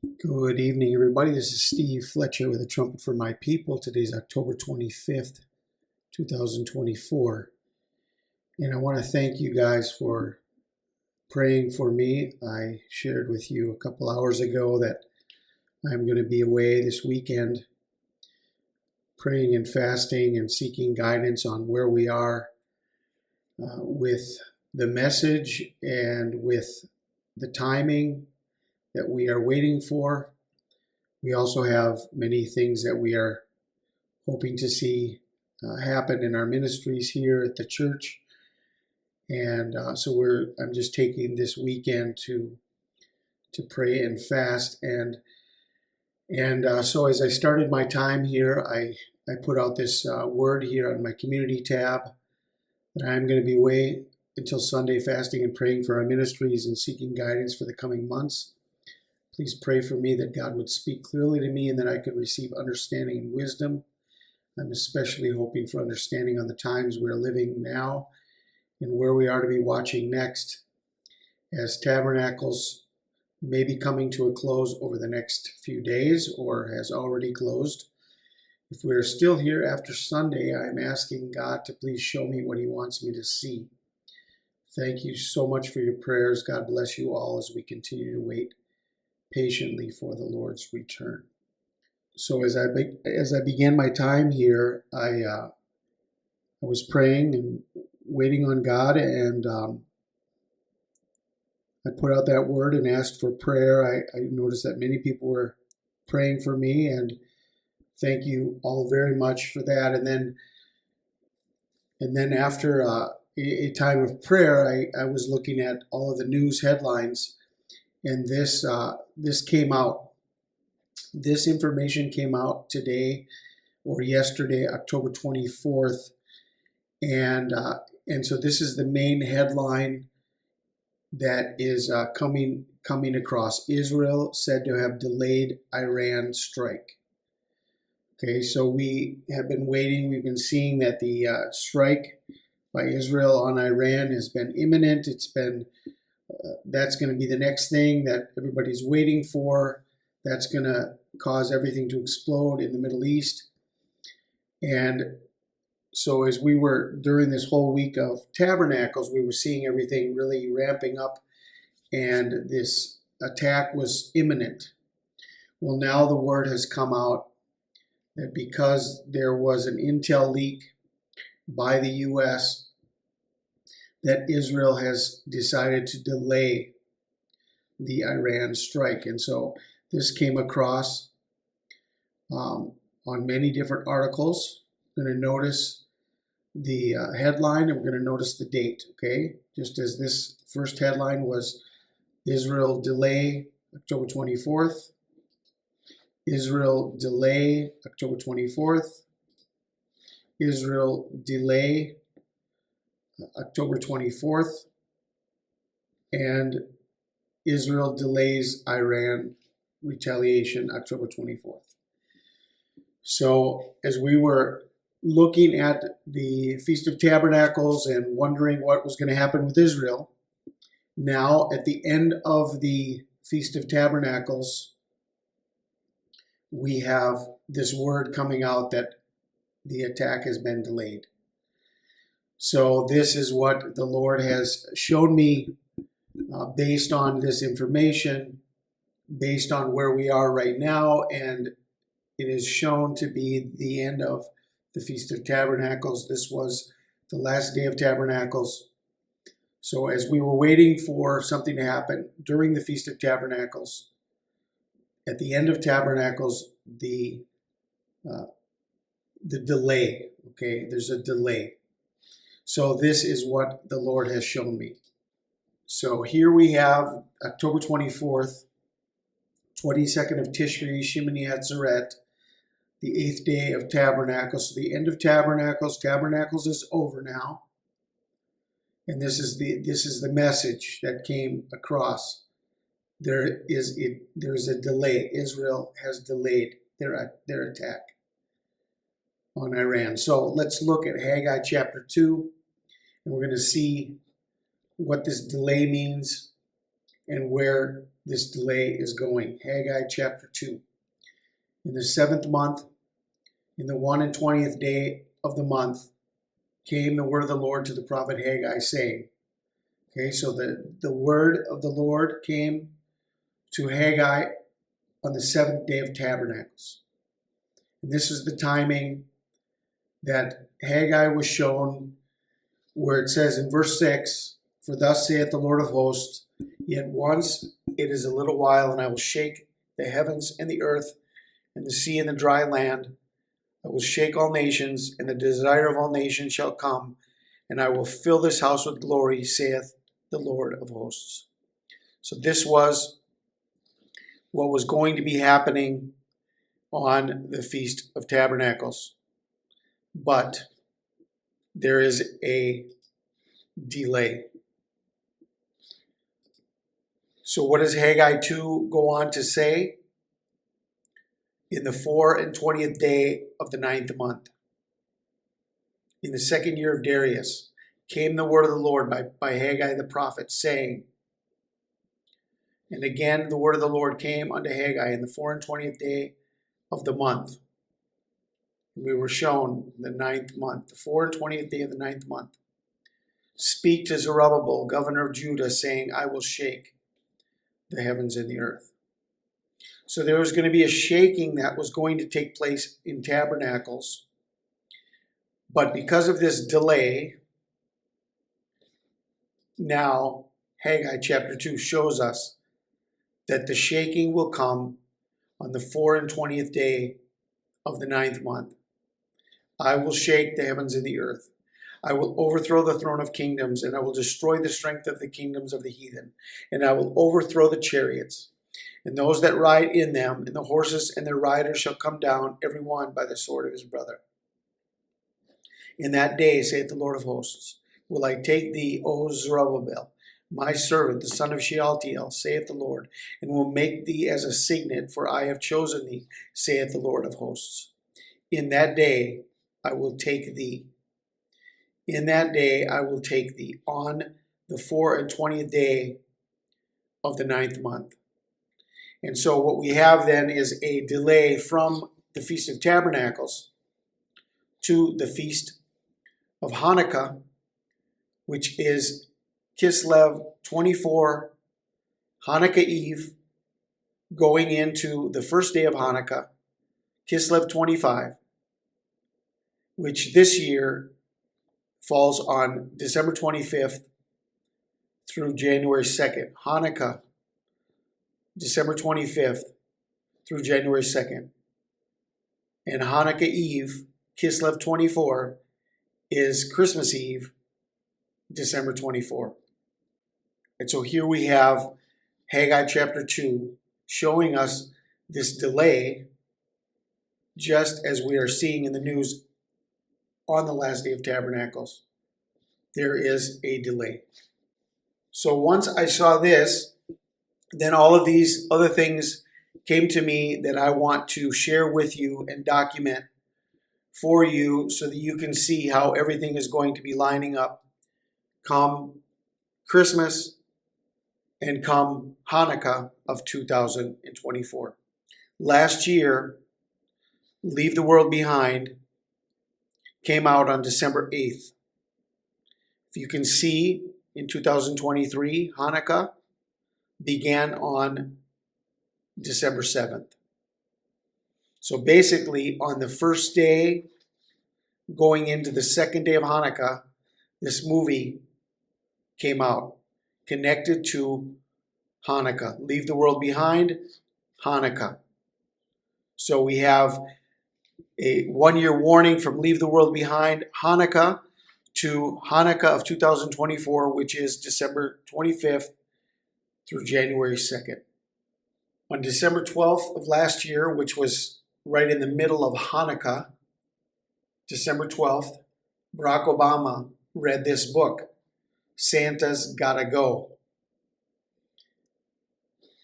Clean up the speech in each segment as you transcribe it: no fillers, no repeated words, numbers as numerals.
Good evening, everybody. This is Steve Fletcher with a Trumpet for My People. Today's October 25th, 2024. And I want to thank you guys for praying for me. I shared with you a couple hours ago that I'm going to be away this weekend, praying and fasting and seeking guidance on where we are with the message and with the timing that we are waiting for. We also have many things that we are hoping to see happen in our ministries here at the church. And so I'm just taking this weekend to pray and fast. And so as I started my time here, I put out this word here on my community tab that I'm going to be away until Sunday, fasting and praying for our ministries and seeking guidance for the coming months. Please pray for me that God would speak clearly to me and that I could receive understanding and wisdom. I'm especially hoping for understanding on the times we're living now and where we are to be watching next, as Tabernacles may be coming to a close over the next few days or has already closed. If we are still here after Sunday, I'm asking God to please show me what He wants me to see. Thank you so much for your prayers. God bless you all as we continue to wait patiently for the Lord's return. So as I began my time here, I was praying and waiting on God, and I put out that word and asked for prayer. I noticed that many people were praying for me, and thank you all very much for that. And then after a time of prayer, I was looking at all of the news headlines, and this came out. This information came out today or yesterday, October 24th, and so this is the main headline that is coming across. Israel said to have delayed Iran strike. Okay, so we have been waiting. We've been seeing that the strike by Israel on Iran has been imminent. It's been that's going to be the next thing that everybody's waiting for. That's going to cause everything to explode in the Middle East. And so as we were during this whole week of Tabernacles, we were seeing everything really ramping up, and this attack was imminent. Well, now the word has come out that because there was an intel leak by the U.S., that Israel has decided to delay the Iran strike. And so this came across on many different articles. We're going to notice the headline, and we're going to notice the date, okay? Just as this first headline was Israel delay October 24th, Israel delay October 24th, Israel delay October 24th, and Israel delays Iran retaliation October 24th. So as we were looking at the Feast of Tabernacles and wondering what was going to happen with Israel, now at the end of the Feast of Tabernacles, we have this word coming out that the attack has been delayed. So this is what the Lord has shown me based on this information, based on where we are right now, and it is shown to be the end of the Feast of Tabernacles. This was the last day of Tabernacles. So as we were waiting for something to happen during the Feast of Tabernacles, at the end of Tabernacles, the delay, okay, there's a delay. So this is what the Lord has shown me. So here we have October 24th, 22nd of Tishri, Shemini Atzeret, the 8th day of Tabernacles. So the end of Tabernacles. Tabernacles is over now. And this is the message that came across. There's a delay. Israel has delayed their attack on Iran. So let's look at Haggai chapter 2, and we're going to see what this delay means and where this delay is going. Haggai chapter 2. In the 7th month, in the 1 and 20th day of the month, came the word of the Lord to the prophet Haggai, saying, okay, so the word of the Lord came to Haggai on the 7th day of Tabernacles. And this is the timing that Haggai was shown, where it says in verse 6, for thus saith the Lord of hosts, yet once it is a little while, and I will shake the heavens and the earth and the sea and the dry land. I will shake all nations, and the desire of all nations shall come, and I will fill this house with glory, saith the Lord of hosts. So this was what was going to be happening on the Feast of Tabernacles. But there is a delay. So what does Haggai 2 go on to say? In the 4 and 20th day of the 9th month, in the 2nd year of Darius, came the word of the Lord by Haggai the prophet, saying, and again the word of the Lord came unto Haggai in the 4 and 20th day of the month. We were shown the 9th month, the 4 and 20th day of the 9th month. Speak to Zerubbabel, governor of Judah, saying, I will shake the heavens and the earth. So there was going to be a shaking that was going to take place in Tabernacles. But because of this delay, now Haggai chapter 2 shows us that the shaking will come on the 4 and 20th day of the 9th month. I will shake the heavens and the earth. I will overthrow the throne of kingdoms, and I will destroy the strength of the kingdoms of the heathen. And I will overthrow the chariots, and those that ride in them, and the horses and their riders shall come down, every one by the sword of his brother. In that day, saith the Lord of hosts, will I take thee, O Zerubbabel, my servant, the son of Shealtiel, saith the Lord, and will make thee as a signet, for I have chosen thee, saith the Lord of hosts. In that day I will take thee. In that day I will take thee, on the 4 and 20th day of the 9th month. And so what we have then is a delay from the Feast of Tabernacles to the Feast of Hanukkah, which is Kislev 24, Hanukkah Eve, going into the first day of Hanukkah, Kislev 25, which this year falls on December 25th through January 2nd. Hanukkah, December 25th through January 2nd. And Hanukkah Eve, Kislev 24, is Christmas Eve, December 24. And so here we have Haggai chapter 2 showing us this delay, just as we are seeing in the news on the last day of Tabernacles. There is a delay. So once I saw this, then all of these other things came to me that I want to share with you and document for you so that you can see how everything is going to be lining up come Christmas and come Hanukkah of 2024. Last year, Leave the World Behind came out on December 8th. If you can see, in 2023, Hanukkah began on December 7th. So basically, on the first day, going into the second day of Hanukkah, this movie came out, connected to Hanukkah. Leave the World Behind, Hanukkah. So we have a 1-year warning from Leave the World Behind, Hanukkah, to Hanukkah of 2024, which is December 25th through January 2nd. On December 12th of last year, which was right in the middle of Hanukkah, December 12th, Barack Obama read this book, Santa's Gotta Go.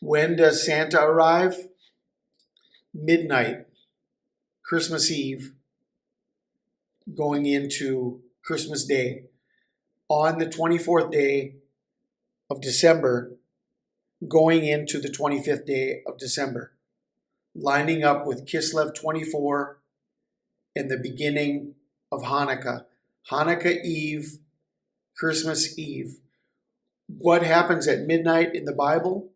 When does Santa arrive? Midnight, Christmas Eve, going into Christmas Day. On the 24th day of December, going into the 25th day of December, lining up with Kislev 24 and the beginning of Hanukkah. Hanukkah Eve, Christmas Eve. What happens at midnight in the Bible?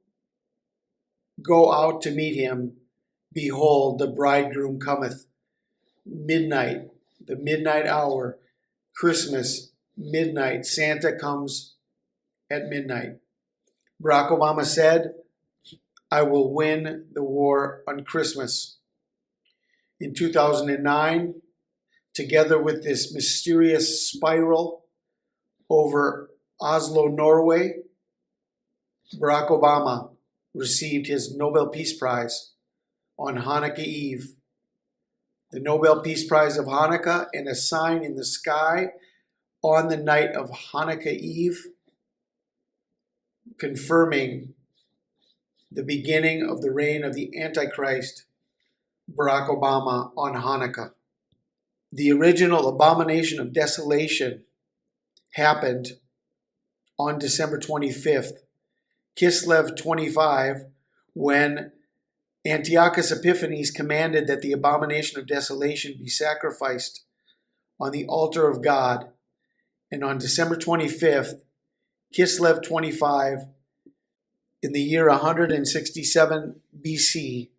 Go out to meet him. Behold, the bridegroom cometh. Midnight, the midnight hour. Christmas, midnight. Santa comes at midnight. Barack Obama said, I will win the war on Christmas. In 2009, together with this mysterious spiral over Oslo, Norway, Barack Obama received his Nobel Peace Prize on Hanukkah Eve. The Nobel Peace Prize of Hanukkah and a sign in the sky on the night of Hanukkah Eve, confirming the beginning of the reign of the Antichrist, Barack Obama, on Hanukkah. The original abomination of desolation happened on December 25th, Kislev 25, when Antiochus Epiphanes commanded that the abomination of desolation be sacrificed on the altar of God. And on December 25th, Kislev 25, in the year 167 BC,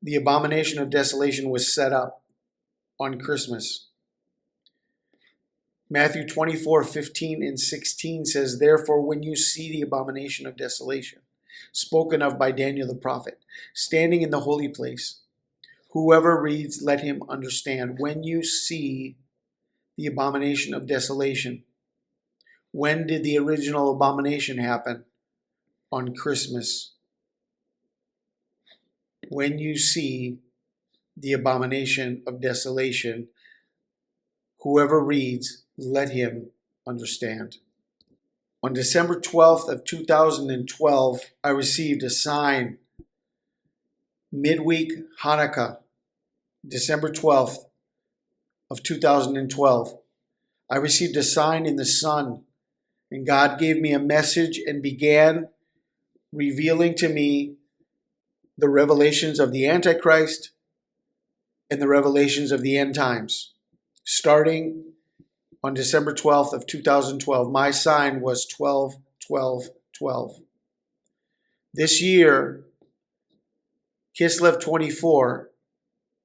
the abomination of desolation was set up on Christmas. Matthew 24:15 and 16 says, Therefore, when you see the abomination of desolation, spoken of by Daniel the prophet, standing in the holy place, whoever reads, let him understand. When you see the abomination of desolation, when did the original abomination happen? On Christmas. When you see the abomination of desolation, whoever reads, let him understand. On December 12th of 2012, I received a sign. Midweek Hanukkah, December 12th of 2012. I received a sign in the sun, and God gave me a message and began revealing to me the revelations of the Antichrist and the revelations of the end times. Starting on December 12th of 2012, my sign was 12, 12, 12. This year, Kislev 24,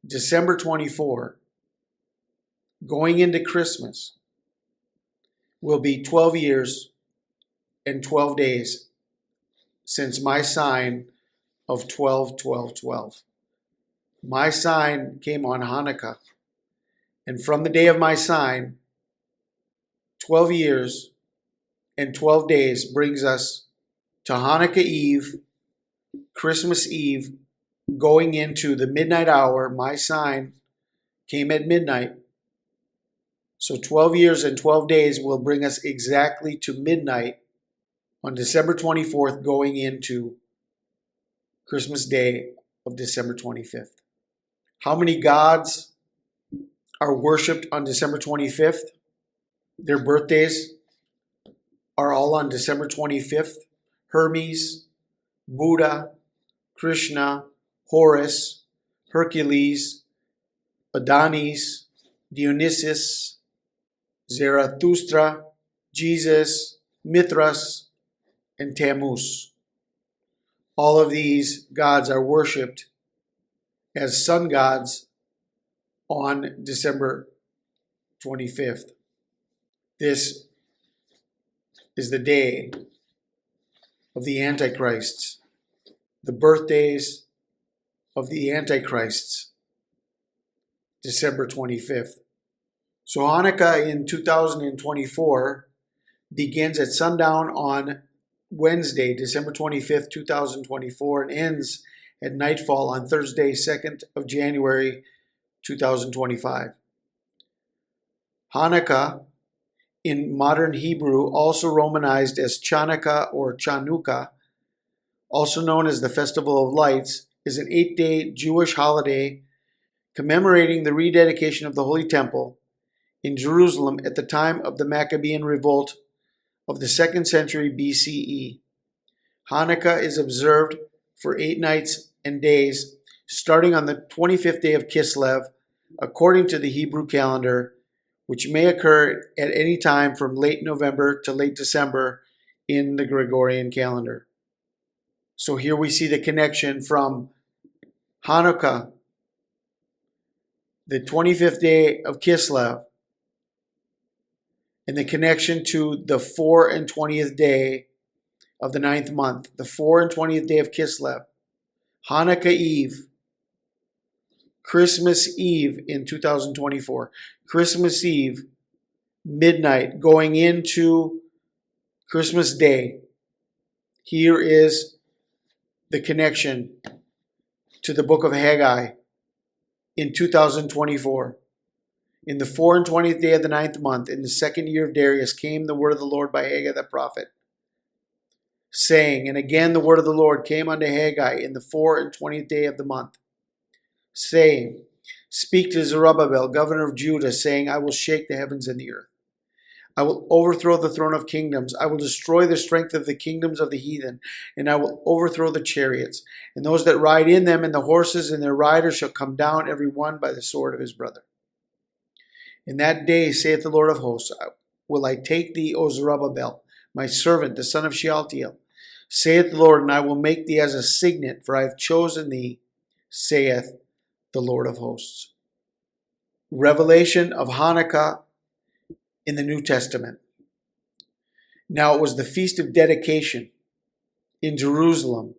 December 24, going into Christmas, will be 12 years and 12 days since my sign of 12, 12, 12. My sign came on Hanukkah. And from the day of my sign, 12 years and 12 days brings us to Hanukkah Eve, Christmas Eve, going into the midnight hour. My sign came at midnight. So 12 years and 12 days will bring us exactly to midnight on December 24th, going into Christmas Day of December 25th. How many gods are worshipped on December 25th? Their birthdays are all on December 25th. Hermes, Buddha, Krishna, Horus, Hercules, Adonis, Dionysus, Zarathustra, Jesus, Mithras, and Tammuz. All of these gods are worshipped as sun gods on December 25th. This is the day of the Antichrists, the birthdays of the Antichrists, December 25th. So Hanukkah in 2024 begins at sundown on Wednesday, December 25th, 2024, and ends at nightfall on Thursday, 2nd of January, 2025. Hanukkah, in modern Hebrew, also romanized as Chanukah or Chanukah, also known as the Festival of Lights, is an 8-day Jewish holiday commemorating the rededication of the Holy Temple in Jerusalem at the time of the Maccabean revolt of the 2nd century BCE. Hanukkah is observed for 8 nights and days, starting on the 25th day of Kislev, according to the Hebrew calendar, which may occur at any time from late November to late December in the Gregorian calendar. So here we see the connection from Hanukkah, the 25th day of Kislev, and the connection to the 4 and 20th day of the 9th month, the 4 and 20th day of Kislev, Hanukkah Eve, Christmas Eve in 2024, Christmas Eve, midnight, going into Christmas Day. Here is the connection to the book of Haggai in 2024. In the 4 and 20th day of the 9th month, in the 2nd year of Darius, came the word of the Lord by Haggai the prophet, saying, and again the word of the Lord came unto Haggai in the 4 and 20th day of the month, saying, speak to Zerubbabel, governor of Judah, saying, I will shake the heavens and the earth. I will overthrow the throne of kingdoms. I will destroy the strength of the kingdoms of the heathen, and I will overthrow the chariots, and those that ride in them, and the horses and their riders shall come down every one by the sword of his brother. In that day, saith the Lord of hosts, will I take thee, O Zerubbabel, my servant, the son of Shealtiel, saith the Lord, and I will make thee as a signet, for I have chosen thee, saith the Lord of hosts. Revelation of Hanukkah in the New Testament. Now it was the feast of dedication in Jerusalem,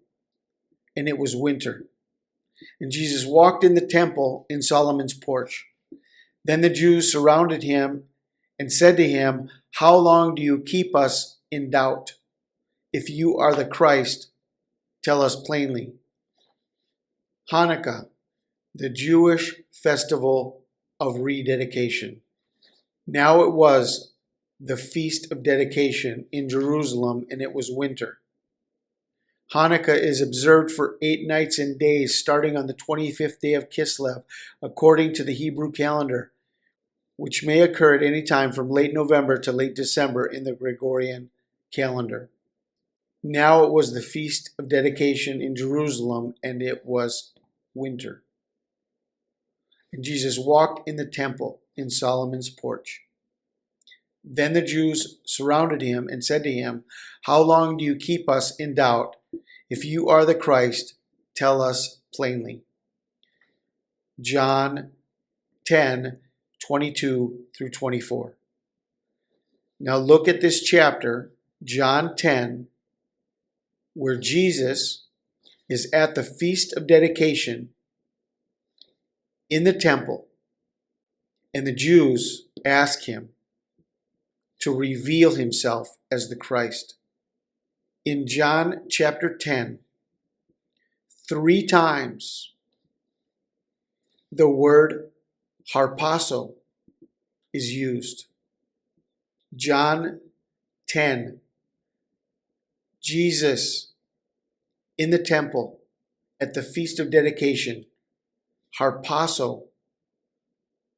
and it was winter. And Jesus walked in the temple in Solomon's porch. Then the Jews surrounded him and said to him, how long do you keep us in doubt? If you are the Christ, tell us plainly. Hanukkah, the Jewish festival of rededication. Now it was the feast of dedication in Jerusalem, and it was winter. Hanukkah is observed for 8 nights and days, starting on the 25th day of Kislev, according to the Hebrew calendar, which may occur at any time from late November to late December in the Gregorian calendar. Now it was the feast of dedication in Jerusalem, and it was winter. And Jesus walked in the temple in Solomon's porch. Then the Jews surrounded him and said to him, how long do you keep us in doubt? If you are the Christ, tell us plainly. John 10:22 through 24. Now look at this chapter, John 10, where Jesus is at the feast of dedication in the temple, and the Jews ask him to reveal himself as the Christ. In John chapter 10, 3 times the word harpazo is used. John 10, Jesus in the temple at the feast of dedication, harpazo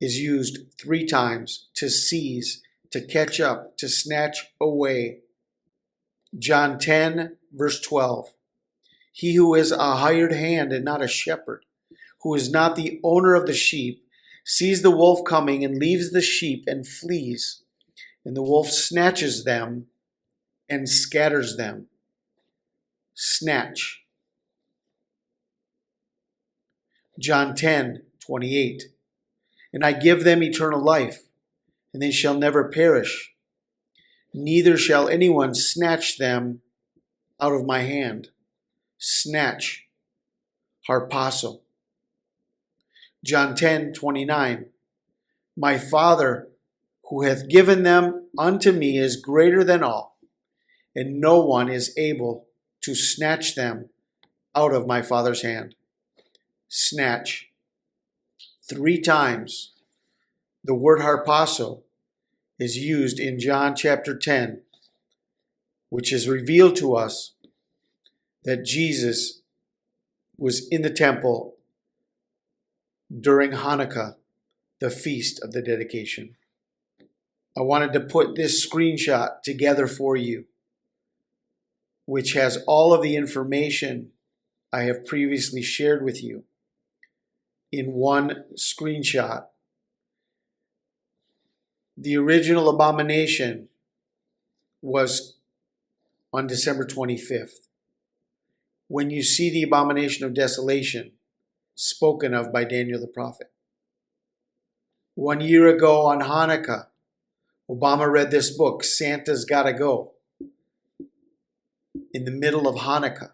is used 3 times, to seize, to catch up, to snatch away. John 10, verse 12. He who is a hired hand and not a shepherd, who is not the owner of the sheep, sees the wolf coming and leaves the sheep and flees, and the wolf snatches them and scatters them. Snatch. John 10:28. And I give them eternal life, and they shall never perish, neither shall anyone snatch them out of my hand. Snatch. Harpazo. John 10:29. My Father, who hath given them unto me, is greater than all, and no one is able to snatch them out of my Father's hand. Snatch. 3 times the word harpazo is used in John chapter 10, which is revealed to us that Jesus was in the temple during Hanukkah, the feast of the dedication. I wanted to put this screenshot together for you. which has all of the information I have previously shared with you in one screenshot. The original abomination was on December 25th. When you see the abomination of desolation spoken of by Daniel the prophet. 1 year ago on Hanukkah, Obama read this book, Santa's Gotta Go, in the middle of Hanukkah.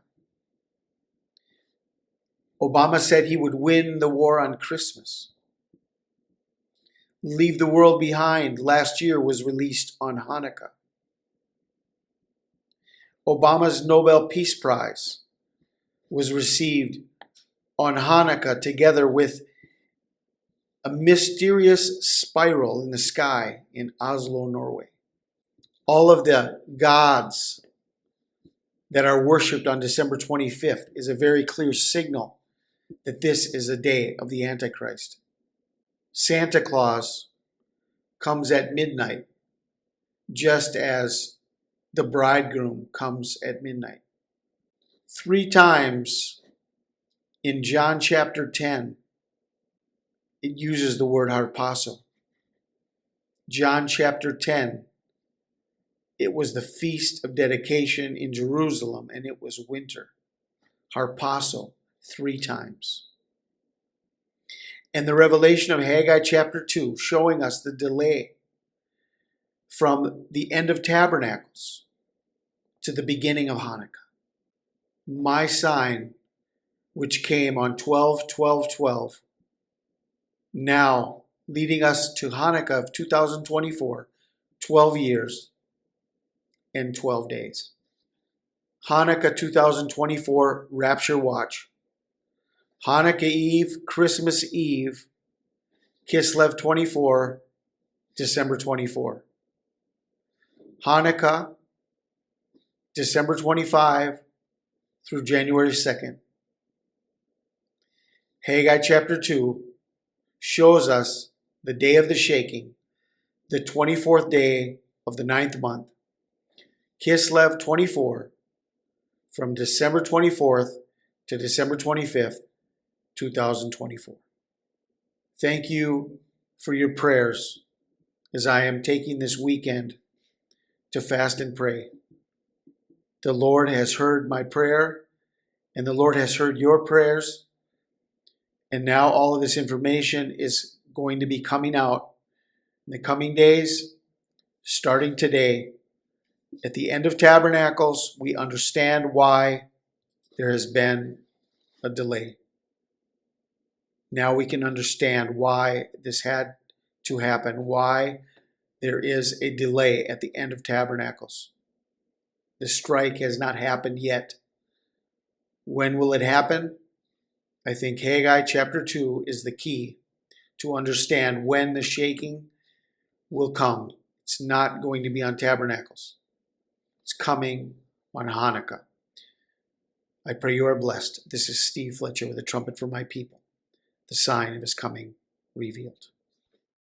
Obama said he would win the war on Christmas. Leave the World Behind last year was released on Hanukkah. Obama's Nobel Peace Prize was received on Hanukkah together with a mysterious spiral in the sky in Oslo, Norway. All of the gods that are worshipped on December 25th is a very clear signal that this is a day of the Antichrist. Santa Claus comes at midnight, just as the bridegroom comes at midnight. 3 times in John chapter 10, it uses the word harpazo. John chapter 10, it was the feast of dedication in Jerusalem, and it was winter. Harpazo, 3 times. And the revelation of Haggai chapter 2, showing us the delay from the end of Tabernacles to the beginning of Hanukkah. My sign, which came on 12/12/12, now leading us to Hanukkah of 2024, 12 years and 12 days. Hanukkah 2024 Rapture Watch. Hanukkah Eve, Christmas Eve, Kislev 24, December 24. Hanukkah, December 25 through January 2nd. Haggai chapter 2 shows us the day of the shaking, the 24th day of the 9th month. Kislev 24, from December 24th to December 25th, 2024. Thank you for your prayers as I am taking this weekend to fast and pray. The Lord has heard my prayer, and the Lord has heard your prayers. And now all of this information is going to be coming out in the coming days, starting today. At the end of Tabernacles, we understand why there has been a delay. Now we can understand why this had to happen, why there is a delay at the end of Tabernacles. The strike has not happened yet. When will it happen? I think Haggai chapter 2 is the key to understand when the shaking will come. It's not going to be on Tabernacles. It's coming on Hanukkah. I pray you are blessed. This is Steve Fletcher with a trumpet for my people, the sign of his coming revealed.